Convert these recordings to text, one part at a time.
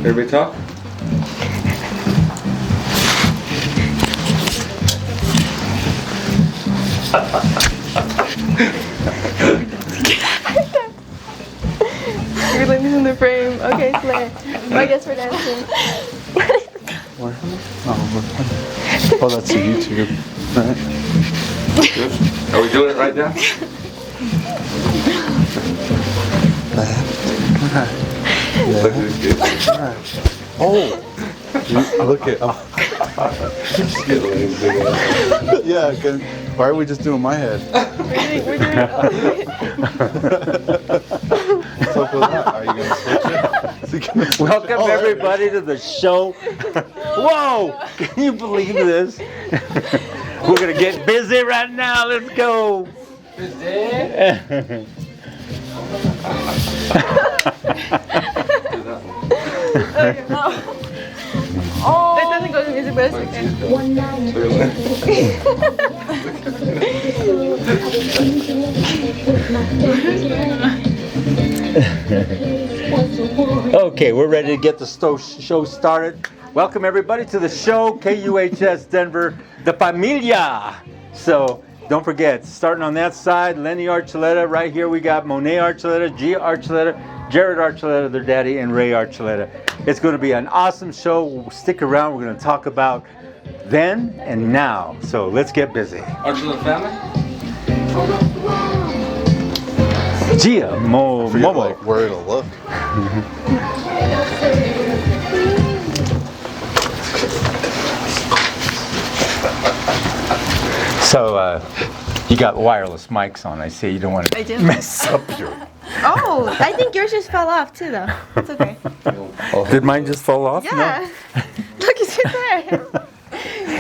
Everybody talk? You're like in the frame. Okay, Slay. I guess we're dancing. Where? Oh, that's the YouTube. Right. Good. Are we doing it right now? Look at this kid. Oh! Look at. Just get a little big ass. Yeah, why are we just doing my head? We're doing it. What's up with that? Are you going to switch it? Welcome everybody to the show. Whoa! Can you believe this? We're gonna get busy right now. Let's go. Oh, it doesn't go to music, but it's okay. Okay, we're ready to get the show started. Welcome everybody to the show, KUHS Denver, the Familia. So don't forget, starting on that side, Lenny Archuleta. Right here we got Monet Archuleta, Gia Archuleta, Jared Archuleta, their daddy, and Ray Archuleta. It's going to be an awesome show. Stick around. We're going to talk about then and now. So let's get busy. Archuleta family? I Gia, forget, Momo. like, where it'll look. So you got wireless mics on. I see you don't want I do. to mess up your... Oh, I think yours just fell off too, though. It's okay. Did mine just fall off? Yeah. Look, it's right there.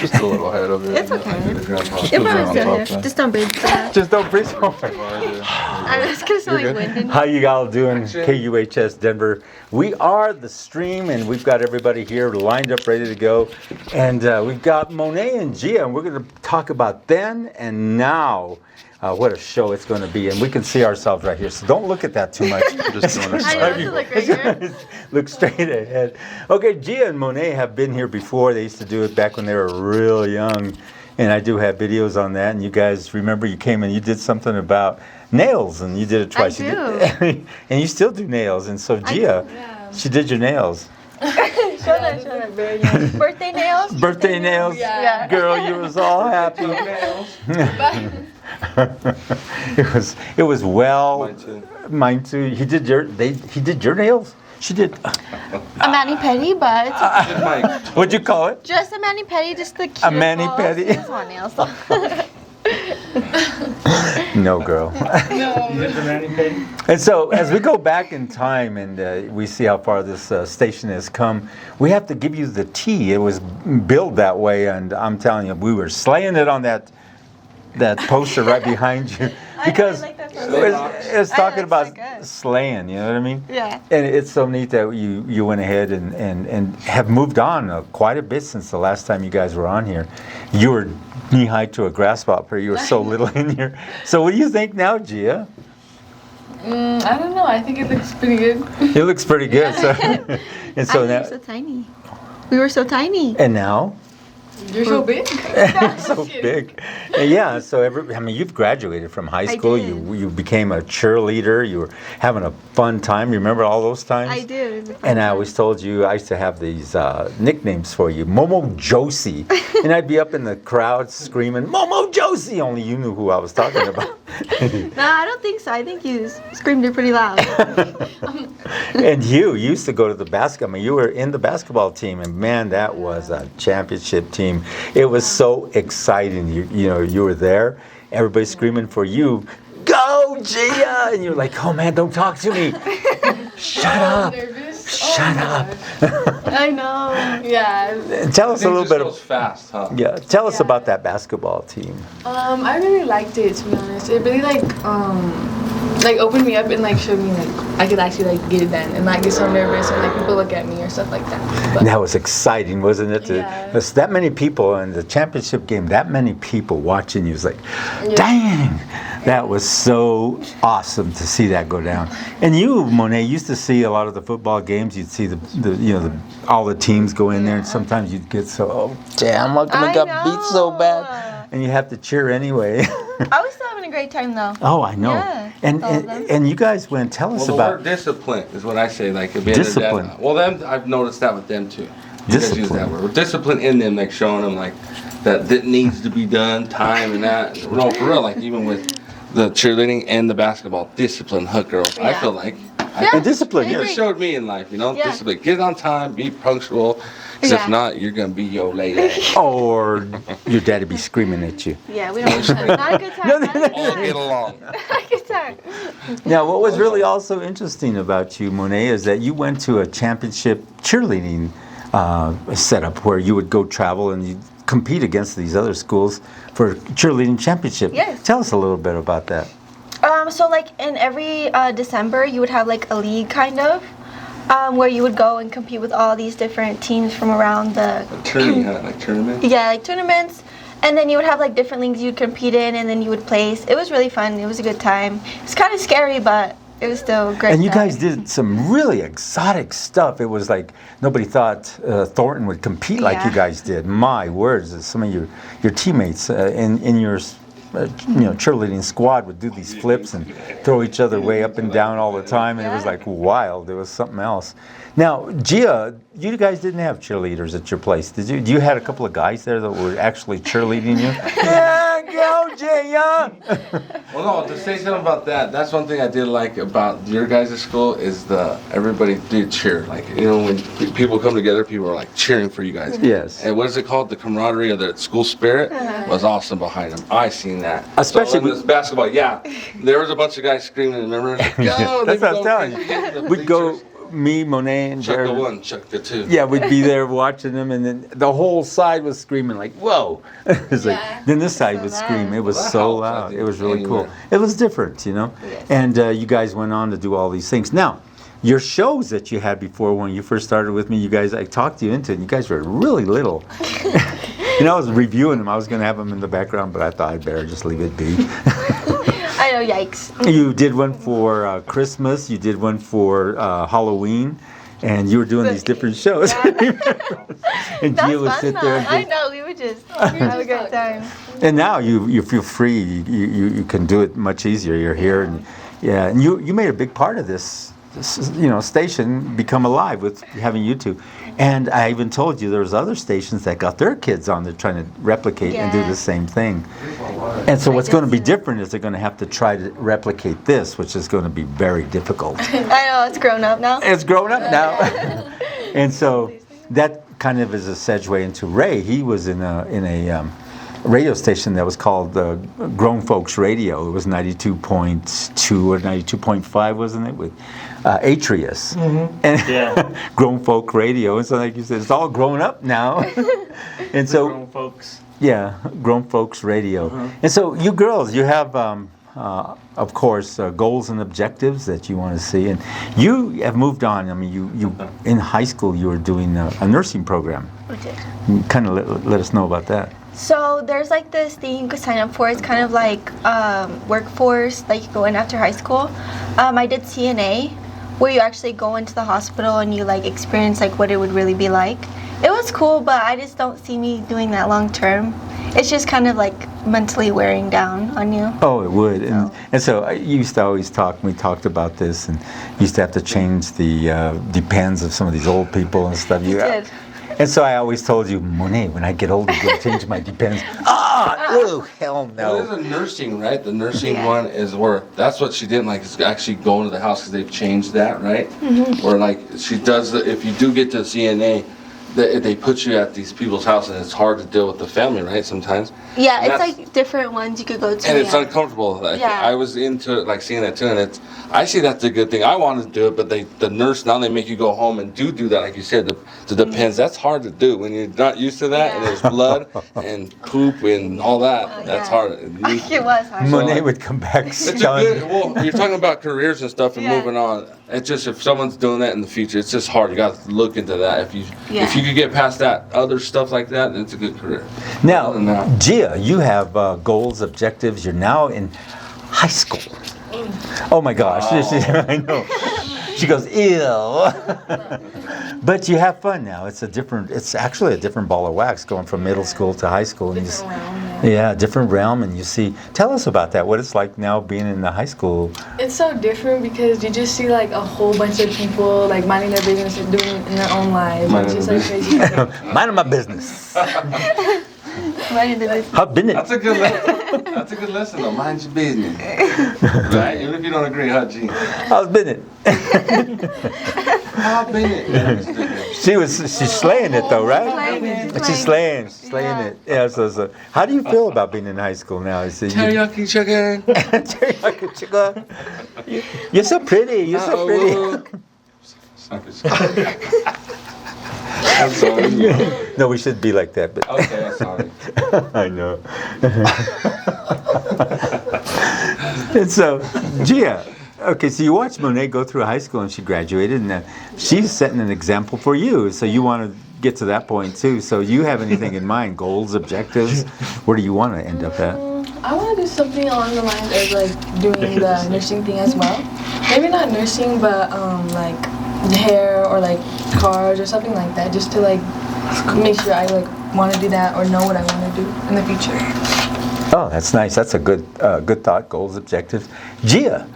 Just a little head of it. It's okay. It probably on still top, here. Just don't breathe. Just don't breathe so much. I was gonna sound like wind. How you all doing, KUHS Denver? We are the stream, and we've got everybody here lined up, ready to go. And we've got Monet and Gia, and we're going to talk about then and now. What a show it's going to be, and we can see ourselves right here. So don't look at that too much. Just doing a I know, to look right here. Look straight ahead. Okay, Gia and Monet have been here before. They used to do it back when they were real young, and I do have videos on that. And you guys remember you came and you did something about nails, and you did it twice. I You do. did, and you still do nails. And so Gia, she did your nails. Show that. Birthday nails? Birthday nails. Yeah. Girl, you was all happy. It was well. Mine too. Mine too. He did your nails. She did. A mani-pedi, but it's okay. Mike. What'd you call it? Just a mani-pedi, just the cute A mani-pedi? Just one nails. No, girl. No. And so, as we go back in time and we see how far this station has come, we have to give you the tea. It was built that way, and I'm telling you, we were slaying it on that poster right behind you because I like that it's talking I know, it's about so good. slaying. You know what I mean? Yeah. And it's so neat that you went ahead and have moved on quite a bit since the last time you guys were on here. You were knee-high to a grass hopper. You were so little in here. So what do you think now, Gia? I don't know. I think it looks pretty good. It looks pretty good. So, and so I now, were so tiny. We were so tiny. and now, You're so big. so big. And yeah. So you've graduated from high school. did. You became a cheerleader. You were having a fun time. You remember all those times? I do. It was a fun And I time. always told you I used to have these nicknames for you, Momo Josie, and I'd be up in the crowd screaming Momo Josie. Only you knew who I was talking about. No, I don't think so. I think you screamed it pretty loud. And you used to go to the basketball. I mean, you were in the basketball team, and man, that was a championship team. It was so exciting. You were there. Everybody screaming for you. Go, Gia! And you're like, oh man, don't talk to me. Shut up. Nervous. Shut up. I know. Yeah. Tell us a little bit. Goes fast, huh? Yeah, tell us Yeah. about that basketball team. I really liked it, to be honest. It really like opened me up and like showed me like I could actually like get it done and not get so nervous when like people look at me or stuff like that. But That was exciting, wasn't it? Yeah. There's that many people in the championship game, that many people watching you. It's like, dang, that was so awesome to see that go down. And you, Monet, used to see a lot of the football games. You'd see all the teams go in there, and sometimes you'd get so, oh, damn, how come I got beat so bad? And you have to cheer anyway. I was still having a great time though. Oh, I know. Yeah, and you guys went, tell us Well, the about word discipline is what I say. Like being discipline. Well, them I've noticed that with them too. You guys use that Discipline. word. Discipline in them, like showing them like that needs to be done, time and that. No, for real. Like even with the cheerleading and the basketball, discipline, hook girls. I feel like. And discipline, I It agree. showed me in life, Yeah. discipline. Get on time, be punctual. 'Cause Yeah. if not, you're gonna be your lady. or your daddy be screaming at you. Yeah, we don't. Not a good time. Not a good All time. get along. Not a good time. Now, what was really also interesting about you, Monet, is that you went to a championship cheerleading setup where you would go travel and you compete against these other schools for cheerleading championship. Yes. Tell us a little bit about that. So like in every December, you would have like a league kind of, where you would go and compete with all these different teams from around the. Like tournament. Yeah, like tournaments, and then you would have like different leagues you'd compete in, and then you would place. It was really fun. It was a good time. It's kind of scary, but it was still a great. And you time. guys did some really exotic stuff. It was like nobody thought Thornton would compete like you Yeah. guys did. My words, some of your teammates in your cheerleading squad would do these flips and throw each other way up and down all the time, and it was like wild. It was something else. Now, Gia, you guys didn't have cheerleaders at your place, did you? You had a couple of guys there that were actually cheerleading you? Yeah, go, Gia! Well, no, to say something about that, that's one thing I did like about your guys' school is everybody did cheer. Like, when people come together, people are like cheering for you guys. Yes. And what is it called? The camaraderie of the school spirit was awesome behind them. I seen that. Especially so in this basketball, there was a bunch of guys screaming, remember? That's what I was telling you. We'd go, me, Monet, and Chuck Jared. the one, Chuck the two. Yeah, we'd be there watching them, and then the whole side was screaming like, "Whoa!" It's like, then this side would scream. It was Well, that so helps, I loud. think, It was really cool. anywhere. It was different, And you guys went on to do all these things. Now, your shows that you had before when you first started with me, you guys, I talked you into it. And you guys were really little. I was reviewing them. I was going to have them in the background, but I thought I'd better just leave it be. I know, yikes. You did one for Christmas. You did one for Halloween. And you were doing these different shows. And That Gia was would fun sit though. there and I just, know, we would just have a great time. and now you feel free. You can do it much easier. You're here, and you made a big part of this station become alive with having you two. And I even told you there was other stations that got their kids on there trying to replicate and do Yeah. the same thing. And so what's going to be different is they're going to have to try to replicate this, which is going to be very difficult. I know, it's grown up now. It's grown up now. And so that kind of is a segue into Ray. He was in a radio station that was called Grown Folks Radio. It was 92.2 or 92.5, wasn't it, with Atrius. And Grown Folk Radio. And so like you said, it's all grown up now. And so Grown folks. yeah, Grown Folks Radio. And so you girls, you have, of course, goals and objectives that you want to see. And you have moved on. I mean, you in high school, you were doing a nursing program. Okay. Kind of let us know about that. So there's like this thing you could sign up for. It's kind of like workforce that you go in after high school. I did CNA, where you actually go into the hospital and you like experience like what it would really be like. It was cool, but I just don't see me doing that long term. It's just kind of like mentally wearing down on you. Oh, it would. And so you used to always talk, we talked about this, and you used to have to change the depends of some of these old people and stuff. You did. And so I always told you, Monet, when I get older, I'm going to change my depends. Oh, hell Well, no. there's a nursing, right? The nursing one is where that's what she didn't like, is actually going to the house because they've changed that, right? Where like she does, if you do get to CNA, they put you at these people's house, and it's hard to deal with the family, right? Sometimes. Yeah, And it's that's- like different ones you could go to. And it's yeah. uncomfortable. Like, Yeah. I was into like seeing that too, and I see that's a good thing. I wanted to do it, but the nurse now they make you go home and do that, like you said, the pens. That's hard to do when you're not used to that, and Yeah. there's blood and poop and all that. That's yeah. hard. It was hard. Monet would come back It's a stunned. good. Well, you're talking about careers and stuff and Yeah. moving on. It's just if someone's doing that in the future, it's just hard. You got to look into that. If you could get past that other stuff like that, then it's a good career. Now, Other than that- Gia, you have goals, objectives. You're now in high school. Oh my gosh, I know. She goes, ew. But you have fun now. It's actually a different ball of wax going from middle school to high school. And Different realm, yeah, different realm. And you see, tell us about that. What it's like now being in the high school. It's so different because you just see like a whole bunch of people like minding their business and doing it in their own lives. Minding It's their just like crazy. Minding my business. Minding the business. How been it? That's a good lesson. That's a good lesson though. Mind your business. Right? Even if you don't agree, huh, G? How's been it? How been it? She's slaying it though, right? Slaying it. She's slaying it. Yeah. So, how do you feel about being in high school now? Is it Teriyaki chicken. teriyaki chicken? You're so pretty. You're so pretty. I'm sorry. No, we should be like that, but Okay, I'm sorry. I know. And so, Gia, okay, so you watched Monet go through high school and she graduated, and she's setting an example for you. So you want to get to that point too. So you have anything in mind? Goals, objectives? Where do you want to end up at? I want to do something along the lines of like doing the nursing thing as well. Maybe not nursing, but like hair or like cars or something like that, just to like make sure I like want to do that or know what I want to do in the future. Oh, that's nice. That's a good thought. Goals, objectives. Gia,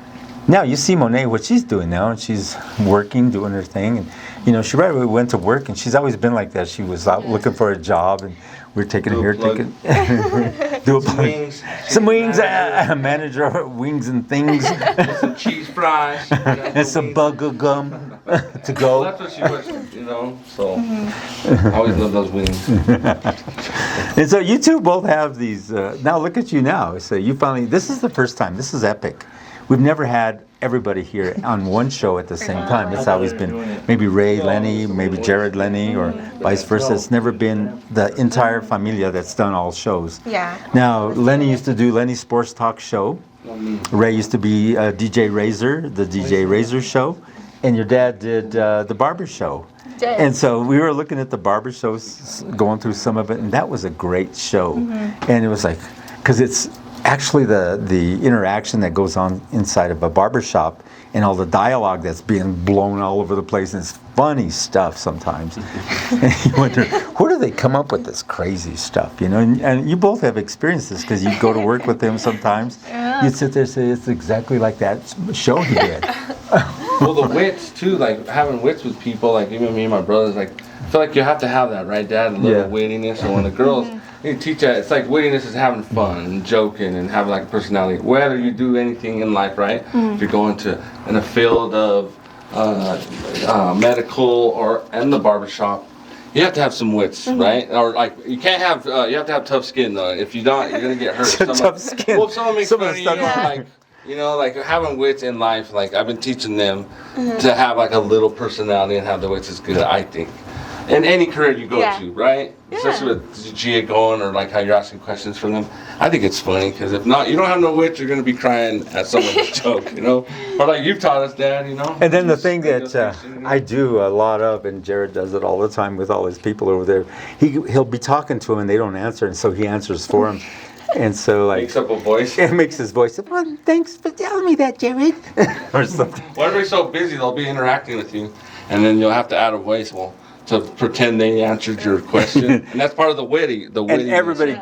now you see Monet, what she's doing now, and she's working, doing her thing, and she right away went to work, and she's always been like that. She was out looking for a job, and we're taking her here, taking do a plug. Wings. Some wings, manager of wings and things, Some cheese fries. and some bugger gum to Well, go. that's what she was, so I always love those wings. And so you two both have these. Now look at you now. So you finally. This is the first time. This is epic. We've never had everybody here on one show at the same time. It's always been maybe Ray, Lenny, maybe Jared, Lenny, or vice versa. It's never been the entire familia that's done all shows. Yeah. Now Lenny used to do Lenny's Sports Talk Show. Ray used to be DJ Razor, the DJ Razor Show, and your dad did the Barber Show. And so we were looking at the barber shows, going through some of it, and that was a great show. And it was like, because it's actually the interaction that goes on inside of a barber shop and all the dialogue that's being blown all over the place, and it's funny stuff sometimes. And you wonder, where do they come up with this crazy stuff, And you both have experienced this because you go to work with them sometimes. You'd sit there and say, it's exactly like that show he did. Well, the wits too, like having wits with people, like even me and my brothers, like I feel like you have to have that, right, Dad? A little Yeah. wittiness. And when the girls, you teach that, it's like wittiness is having fun and joking and having like a personality. Whether you do anything in life, right? If you're going to in a field of medical or in the barbershop, you have to have some wits, right? Or like you can't have, you have to have tough skin though. If you don't, you're gonna get hurt. Tough skin. Well, if someone makes Some of fun the of you, stuff- like. Like having wits in life, like I've been teaching them to have like a little personality and have the wits is good, I think. In any career you go to, right? Especially with Gia going or like how you're asking questions from them. I think it's funny because if not, you don't have no wits, you're going to be crying at someone's joke, Or like you've taught us, Dad, And then the thing that I do a lot of, and Jared does it all the time with all his people over there, he'll be talking to them and they don't answer, and so he answers for them. And so, like, makes up a voice. It makes his voice. Well, thanks for telling me that, Jared, or something. Well, everybody's so busy, they'll be interacting with you, and then you'll have to add a voice, to pretend they answered your question, and that's part of the witty. And everybody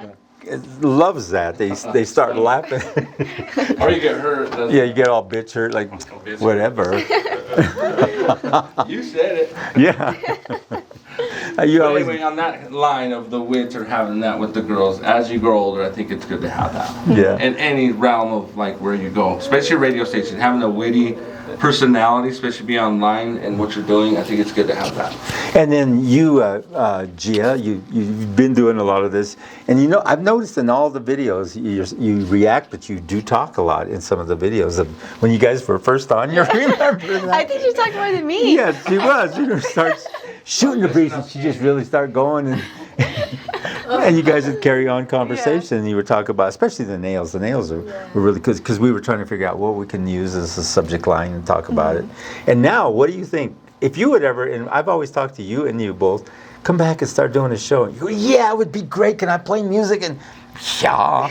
loves that. They start laughing. Or you get hurt. Yeah, you get all bitch hurt, like whatever. You said it. Yeah. You always. Anyway, on that line of the wits or having that with the girls, as you grow older, I think it's good to have that. Yeah. In any realm of like where you go, especially a radio station, having a witty personality, especially be online and what you're doing. I think it's good to have that. And then you, Gia, you've been doing a lot of this, and you know, I've noticed in all the videos you react, but you do talk a lot in some of the videos of when you guys were first on. You remember that? I think she talked more than me. Yeah, she was. She starts shooting the breeze, and she just really started going, and you guys would carry on conversation. And you would talk about, especially the nails. The nails were really good because we were trying to figure out what we can use as a subject line and talk about it. And now, what do you think? If you would ever, and I've always talked to you and you both, come back and start doing a show. And you go, yeah, it would be great. Can I play music? And yeah.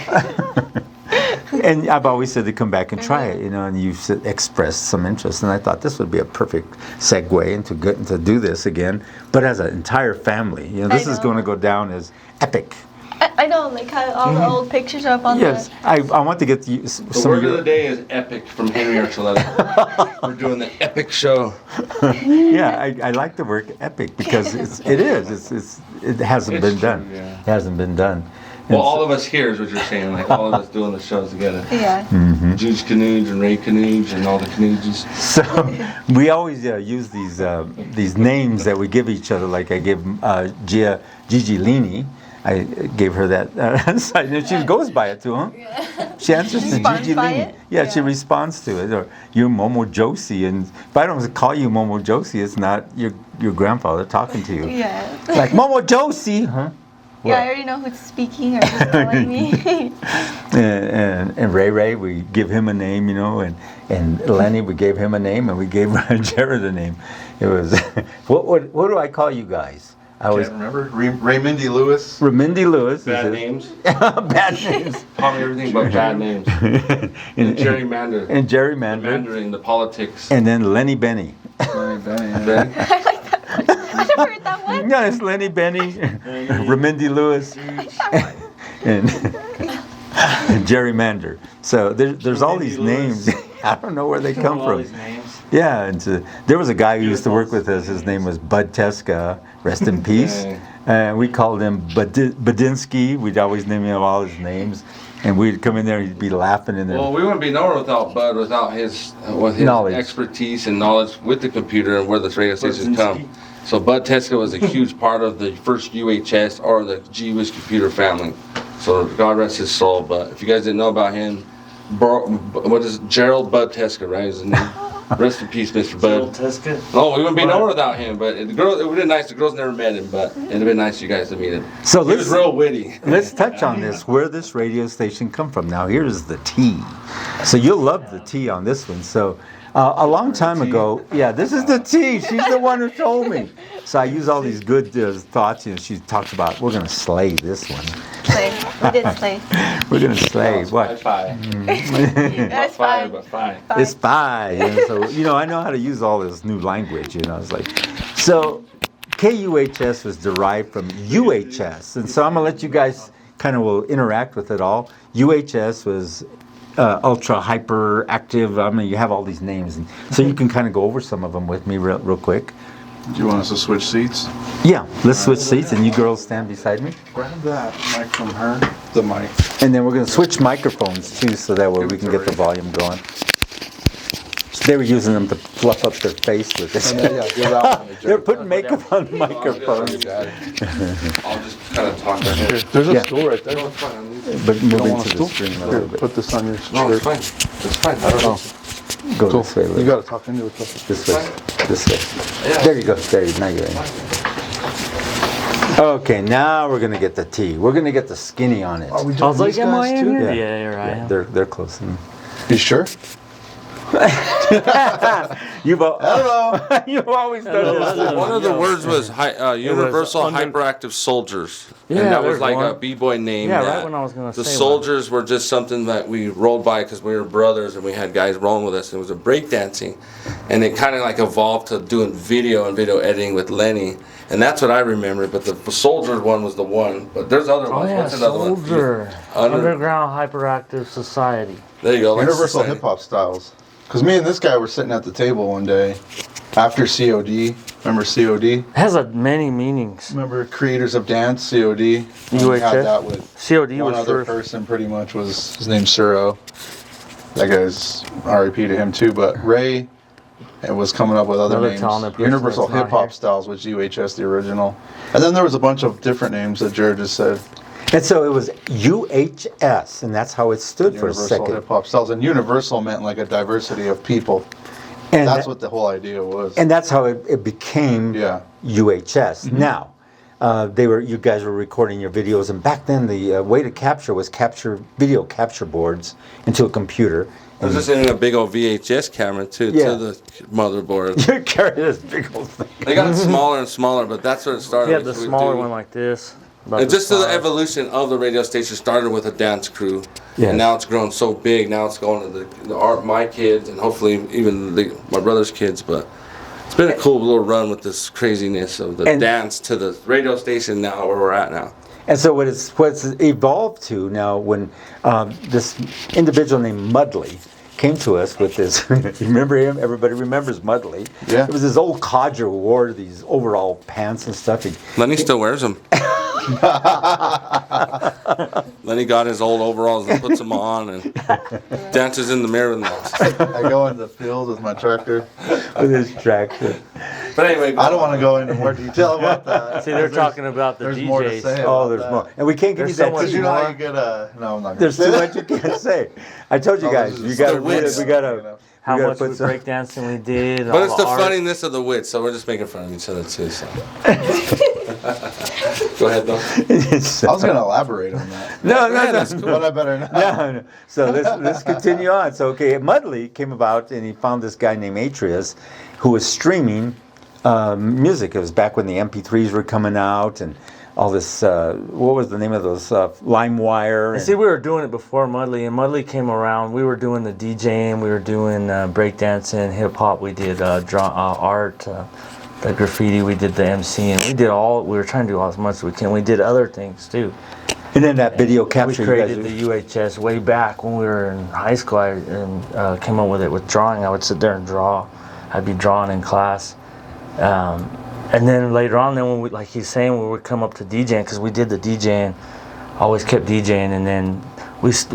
And I've always said to come back and try it, you know, and you've expressed some interest. And I thought this would be a perfect segue into to do this again, but as an entire family. You know, this is going to go down as epic. I know, like how all the old pictures are up on Yes, I want to get you The some word of the day is epic from Henry Archuleta. We're doing the epic show. Yeah, I like the word epic because it hasn't been done. True, yeah. It hasn't been done. Well, all of us here is what you're saying, like all of us doing the shows together. Yeah. Juge Canooge and Ray Canooge and all the Canooges. So we always use these names that we give each other. Like I give Gigi Lini. I gave her that side name. She goes by it too, huh? She answers to Gigi Lini. Yeah, she responds to it. Or you're Momo Josie, and if I don't call you Momo Josie, it's not your grandfather talking to you. Yeah. Like Momo Josie, huh? Yeah, I already know who's speaking or who's calling me. and Ray, we give him a name, you know, and Lenny, we gave him a name, and we gave Jared a name. It was, what do I call you guys? I Can't remember. Raymindy Lewis. Ramindy Lewis. Bad names. Bad names. Call me everything but bad names. And gerrymander. And gerrymander. Gerrymandering the politics. And then Lenny Benny. Lenny Benny. Ben? I like that one. I never heard that one. No, it's Lenny Benny, Ramindy Lewis, and gerrymander. So there's all these names. I don't know where they come from. Yeah, and there was a guy who used to work with us. His name was Bud Teska, rest in peace. And we called him Budinsky. We'd always name him all his names. And we'd come in there and he'd be laughing in there. Well, we wouldn't be nowhere without Bud, without his Knowledge. expertise and knowledge with the computer and where the radio stations come. So Bud Teska was a huge part of the first UHS or the Jewish computer family. So God rest his soul. But if you guys didn't know about him, what is it? Gerald Bud Teska, right? Is his name? Rest in peace, Mr. Bud. Oh, we wouldn't be nowhere without him. But it would have been nice. The girls never met him, but it'd have been nice for you guys to meet him. So he was real witty. Let's touch on this. Where this radio station come from? Now here's the tea. So you'll love the tea on this one. So a long time ago, yeah, this is the tea. She's the one who told me. So I use all these good thoughts. You know, she talks about we're gonna slay this one. Slay. We did slay. We're gonna slay what? That's fine. But fine. It's fine. You know, so, you know, I know how to use all this new language, you know. It's like, so KUHS was derived from UHS. And so I'm going to let you guys kind of will interact with it all. UHS was ultra hyper active. I mean, you have all these names. And so you can kind of go over some of them with me real quick. Do you want us to switch seats? Yeah, let's switch seats and you girls stand beside me. Grab that mic from her. The mic. And then we're going to switch microphones too so that way we can get the volume going. They were using them to fluff up their face with this. They're putting makeup on the microphones. I'll just kind of talk right here. There's a Yeah. stool right there. No, it's fine. I'm using But move want a into the stool? screen a Here, little bit. put this on your No, it's shirt. fine. It's fine. I don't know. Go Cool. this way a You little. got to talk into it. Though. This way. This way. Yeah. There you go. There you go. Now you're in. Okay, now we're gonna get the tea. We're gonna get the skinny on it. Are we I was like, these am I guys in too? here? Yeah. Yeah, you're right. Yeah, they're close. You sure? You've Hello. you've always done Hello. this. One of the words was universal under- hyperactive soldiers. Yeah, and that was there's like one. a b-boy name. Yeah, that right when I was gonna the say one. soldiers were just something that we rolled by because we were brothers and we had guys rolling with us. And it was a breakdancing, and it kind of like evolved to doing video and video editing with Lenny, and that's what I remember. But the soldier one was the one. But there's other Oh ones. yeah, What's another one? Soldier. Under- Underground Hyperactive Society. There you go. like Universal society. hip hop styles. Because me and this guy were sitting at the table one day after COD. Remember COD? It has many meanings. Remember Creators of Dance, COD? We UHS? had that with COD one was other first. person pretty much was his name's Suro. That guy's RIP to him too. But Ray It was coming up with other Another names. talented person Universal that's not Hip Hop here. Styles was UHS, the original. And then there was a bunch of different names that Jared just said. And so it was UHS, and that's how it stood for a Universal second. Hip Hop Styles. And universal meant like a diversity of people. And That's that- what the whole idea was. And that's how it became Yeah. UHS. Now, you guys were recording your videos, and back then the way to capture was video capture boards into a computer. I was just in a big old VHS camera too Yeah. to the motherboard. You carry this big old thing. They got smaller and smaller, but that's where it started. We had the We smaller do- one like this. about And this just to the size. evolution of the radio station started with a dance crew, Yes. and now it's grown so big. Now it's going to my kids, and hopefully even my brother's kids. But it's been a cool little run with this craziness of the And- dance to the radio station now where we're at now. And so what's evolved to now, when this individual named Mudley came to us with this, you remember him? Everybody remembers Mudley. Yeah. It was this old codger who wore these overall pants and stuff. Lenny still wears them. Lenny got his old overalls and puts them on and dances in the mirror with them. I go in the field with my tractor. With his tractor. But anyway, I don't want to go into more detail about that. See, they're talking about the There's DJs. more to say. Oh, about there's that. more. And we can't give There's you that so much Because you know more. how you get a... No, I'm not going There's to too say much you can't say. I told you Oh, guys, this you is gotta the read it. wits. We gotta. How we gotta much put with some- breakdancing we did. but all it's the the art. funniness of the wit, so we're just making fun of each other too. So go ahead, though. I was going to elaborate on that. No, Yeah, no, that's no. cool. But I better not. No. So let's continue on. So okay, Mudley came about, and he found this guy named Atreus, who was streaming music. It was back when the MP3s were coming out, and all this. What was the name of those? LimeWire. And see, we were doing it before Mudley, and Mudley came around. We were doing the DJing, we were doing breakdancing, hip hop. We did art, the graffiti. We did the MCing. We did all. We were trying to do as much as we can. We did other things too. And then that video We capture. you created guys- the UHS way back when we were in high school. I came up with it with drawing. I would sit there and draw. I'd be drawing in class. And then later on, then when we, like he's saying, we would come up to DJing, because we did the DJing, always kept DJing, and then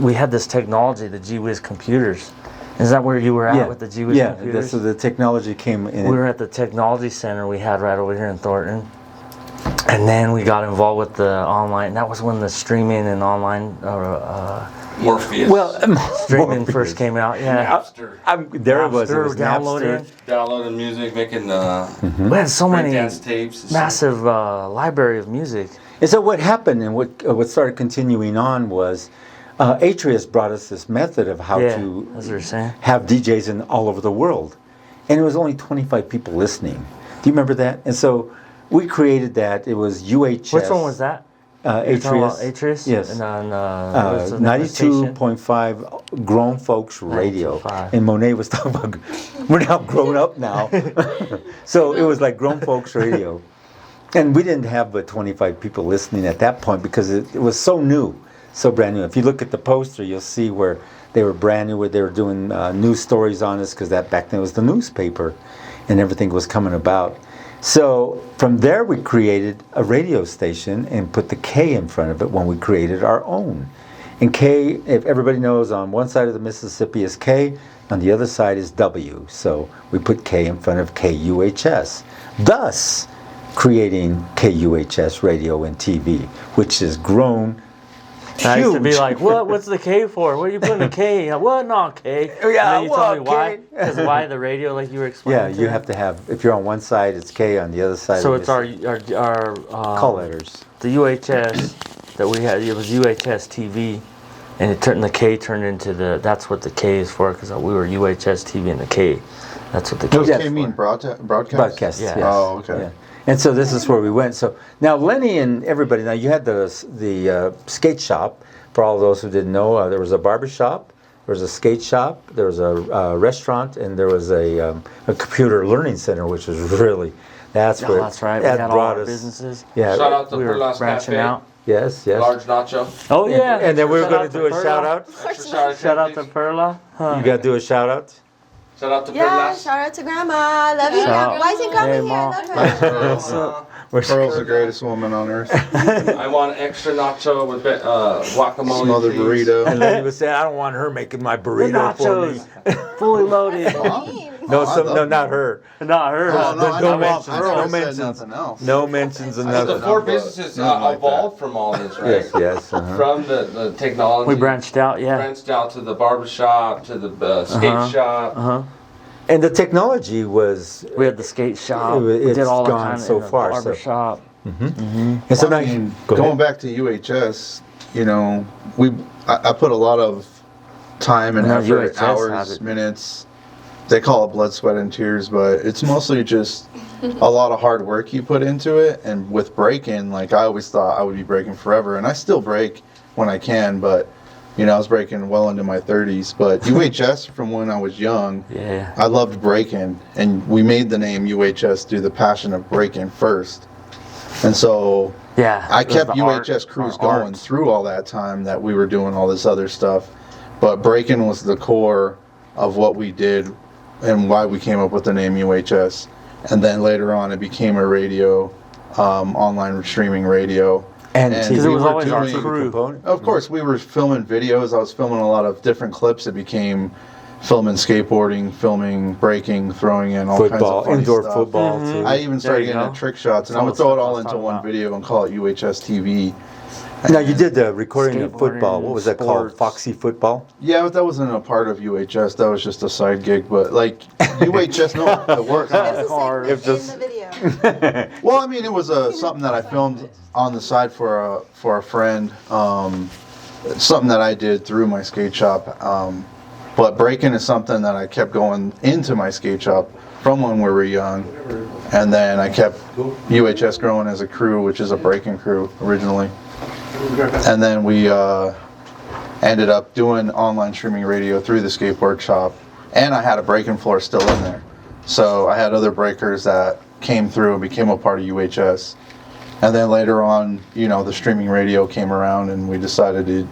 we had this technology, the G-Wiz computers. Is that where you were at with the G-Wiz yeah. computers? So the technology came in. We were at the technology center we had right over here in Thornton. And then we got involved with the online. That was when the streaming and online Morpheus. well, streaming first came out. Yeah. Napster. there it was. It Napster, was downloading. Napster. Downloading music, making We had so many breakdance tapes. and stuff. massive library of music. And so what happened, and what started continuing on was, Atreus brought us this method of how Yeah, to that's what you're saying. have DJs in all over the world, and it was only 25 people listening. Do you remember that? And so we created that. It was UHS. Which one was that? You're talking about Atreus. Atreus? Yes. And on, what's the name of the station? 92.5 Grown Folks Radio. 92.5. And Monet was talking about, we're now grown up now. So it was like Grown Folks Radio. And we didn't have but 25 people listening at that point because it was so new, so brand new. If you look at the poster, you'll see where they were brand new, where they were doing news stories on us, because that back then was the newspaper and everything was coming about. So from there we created a radio station and put the K in front of it when we created our own. And K, if everybody knows, on one side of the Mississippi is K, on the other side is W. So we put K in front of KUHS. Thus, creating KUHS radio and TV, which has grown I used to be huge. like, what? What's the K for? What are you putting a K? What? Not K. Yeah, And then you what, told me why. K? Because why the radio, like you were Yeah, explaining. you have to have, if you're on one side, it's K, on the other side, So it's it's our call letters. the UHS that we had. It was UHS TV, and it turned the K turned into the. That's what the K is for, because we were UHS TV and the K. That's what the K. Does is K mean for. broadcast? Broadcast, Yeah. yes. Oh, okay. Yeah. And so this is where we went. So now Lenny and everybody, now you had the skate shop. For all those who didn't know, there was a barber shop, there was a skate shop, there was a restaurant, and there was a computer learning center, which was really, that's Oh, where that's right. We that had all brought our us. businesses. Yeah. Shout out to We were Perlas branching Cafe. out. Yes, yes. Large nacho. Oh yeah. And then we were Shout going out to do a Perla. shout out. Shout out to Perla. Huh. You got to do a shout out. Shout out to Yeah, Perlas. shout out to Grandma. Love you, Shout Grandma. out. Why isn't Grandma Hey, here? Mom. I love her. Pearl's the greatest woman on earth. I want extra nacho with guacamole. Smothered please. And burrito. Lenny was saying, I don't want her making my The burrito for me. nachos, fully loaded. Mom No, I some, love no, not Mom. her. Not her. Oh, no, I No never, mentions. I never No said mentions. nothing else. No mentions of The nothing. four but businesses nothing like evolved from all this, right? Yes, yes. Uh-huh. From the technology. We branched out, yeah. Branched out to the barber shop, to the skate shop. Uh-huh. And the technology was. We had the skate shop. We It's did all the gone kind so in the far, barber so- shop. And so now, I mean, go going ahead. back to UHS, you know, I put a lot of time and No, effort, UHS had hours, it. minutes. They call it blood, sweat, and tears, but it's mostly just a lot of hard work you put into it. And with breaking, like I always thought I would be breaking forever, and I still break when I can, but you know, I was breaking well into my 30s. But UHS, from when I was young, Yeah. I loved breaking, and we made the name UHS through the passion of breaking first. And so Yeah. I it was kept the art, UHS crews our going art. through all that time that we were doing all this other stuff. But breaking was the core of what we did and why we came up with the name UHS. And then later on it became a radio, online streaming radio. And And TV. Because it we was were always our doing- crew. Component. Of course, we were filming videos. I was filming a lot of different clips. It became filming skateboarding, filming breaking, throwing in all kinds Football, of funny indoor stuff. football Mhm. too. I even started There you getting go. into trick shots, and I Some would of the throw it stuff I all was into talking one about. video and call it UHS TV. Now you did the recording of Skateboarding, football. What was that called? sports. Foxy football. Yeah, but that wasn't a part of UHS. That was just a side gig. But like UHS, no, it worked. It was the Hard. same If this- in the video. Well, I mean, it was something that I filmed on the side for a friend. Something that I did through my skate shop. But breaking is something that I kept going into my skate shop from when we were young, and then I kept UHS growing as a crew, which is a breaking crew originally, and then we ended up doing online streaming radio through the skateboard shop, and I had a breaking floor still in there, so I had other breakers that came through and became a part of UHS, and then later on, you know, the streaming radio came around, and we decided to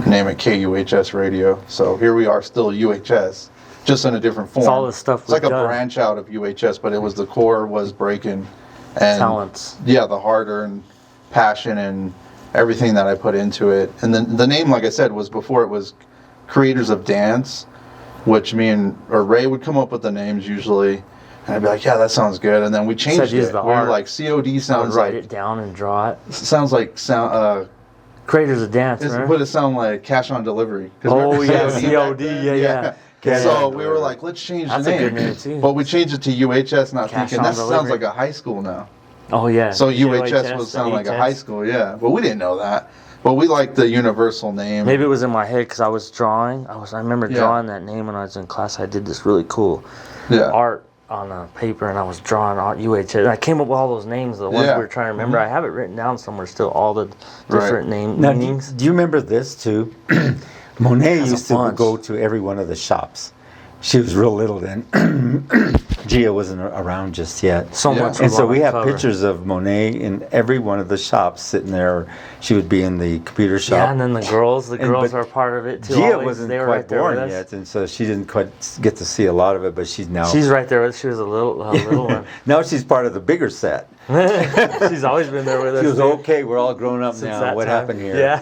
name it KUHS Radio. So here we are, still UHS, just in a different form. It's all the stuff It's like we've a done. branch out of UHS, but it was the core was breaking, and Talents. yeah, the hard-earned passion and everything that I put into it. And then the name, like I said, was before it was Creators of Dance, which me and or Ray would come up with the names usually, and I'd be like, yeah, that sounds good. And then we changed use it. the We were art. like, COD I would sounds write like it down and draw it. sounds like sound. Creators of dance, right? Would it sound like cash on delivery? 'Cause Oh remember yeah, COD COD, back then? yeah. Cash So on we were delivery. like, let's change That's the a name. good name, too. But we changed it to UHS, not Cash thinking on that sounds delivery. like a high school now. Oh yeah. So UHS would sound like a high school, yeah. But we didn't know that. But we liked the universal name. Maybe it was in my head because I was drawing. I remember Yeah. drawing that name when I was in class. I did this really cool Yeah. art on a paper, and I was drawing art UHS. And I came up with all those names, the ones Yeah. we were trying to remember. I have it written down somewhere still, all the different name Now, meanings. do you remember this too? Monet Has a used to bunch. go to every one of the shops. She was real little then. Gia wasn't around just yet. So Yeah. much. And so was on we the have cover. pictures of Monet in every one of the shops sitting there. She would be in the computer shop. Yeah, and then the girls And- girls but are part of it too. Gia always. wasn't They were quite right there with born us. yet, and so she didn't quite get to see a lot of it. But she's now She's right there with. She was a little one. now she's part of the bigger set. She's always been there with us. She was too, okay. We're all grown up since now. that What time. happened here? Yeah.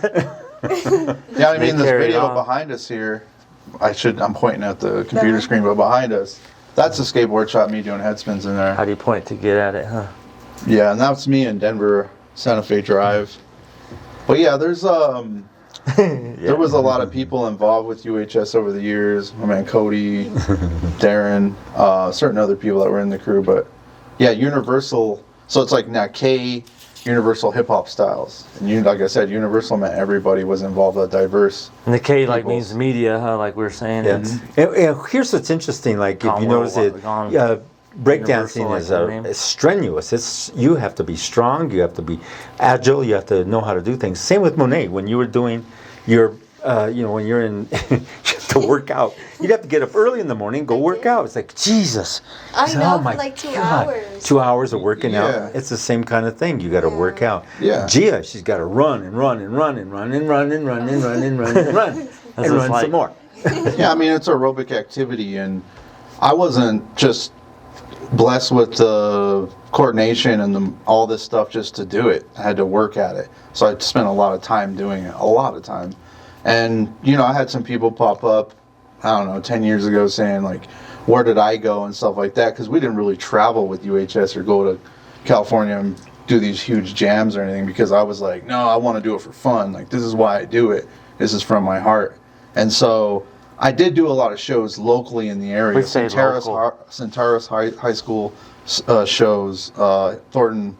Yeah, I mean, this carry it video on. behind us here, I'm pointing at the computer screen, but behind us, that's a skateboard shop, me doing head spins in How there. do you point to get at it, huh? Yeah, and that's me in Denver, Santa Fe Drive. But yeah, there was a lot of people involved with UHS over the years. My man Cody, Darren, certain other people that were in the crew. But yeah, Universal. So it's like now K, Universal Hip Hop Styles. And like I said, Universal meant everybody was involved, diverse. And the K like Peoples. means media, huh? Like we were saying. Yeah. It's And here's what's interesting. Like if Gone you notice it, gone breakdancing universal, is like the name. it's strenuous. It's you have to be strong. You have to be agile. You have to know how to do things. Same with Monet. When you were doing your, when you're in, you have to work out. You'd have to get up early in the morning, go work out. It's like Jesus. I It's like, know, oh for my like 2 God. hours. 2 hours of working Yeah. out. It's the same kind of thing. You got to work out. Yeah. Gia, she's got to run and run and run and run and run and run and run and run and run and That's run like- some more. Yeah, I mean, it's aerobic activity, and I wasn't just blessed with the coordination and all this stuff just to do it. I had to work at it. So I spent a lot of time doing it, a lot of time. And, I had some people pop up, I don't know, 10 years ago saying, like, where did I go and stuff like that, because we didn't really travel with UHS or go to California and do these huge jams or anything, because I was like, no, I want to do it for fun. Like, this is why I do it. This is from my heart. And so I did do a lot of shows locally in the area. We say local. Centaurus High School shows, Thornton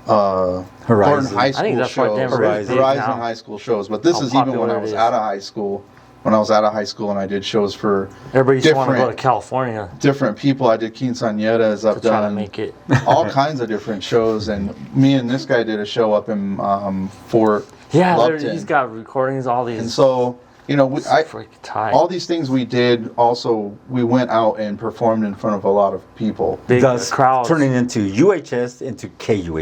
High Horizon. School I think that's why shows, Denver is big Horizon now. High School shows. But this How is even when popular I it was is. out of high school. When I was out of high school and I did shows for Everybody just want to go to different California different people. I did Quinceañeras. I've to try to done make it. all kinds of different shows, and me and this guy did a show up in Fort Yeah, Lupton. he's got recordings, all these. And so, you know, freaking tight. all these things we did. Also, we went out and performed in front of a lot of people. Big Thus crowds. turning into UHS into KUHS.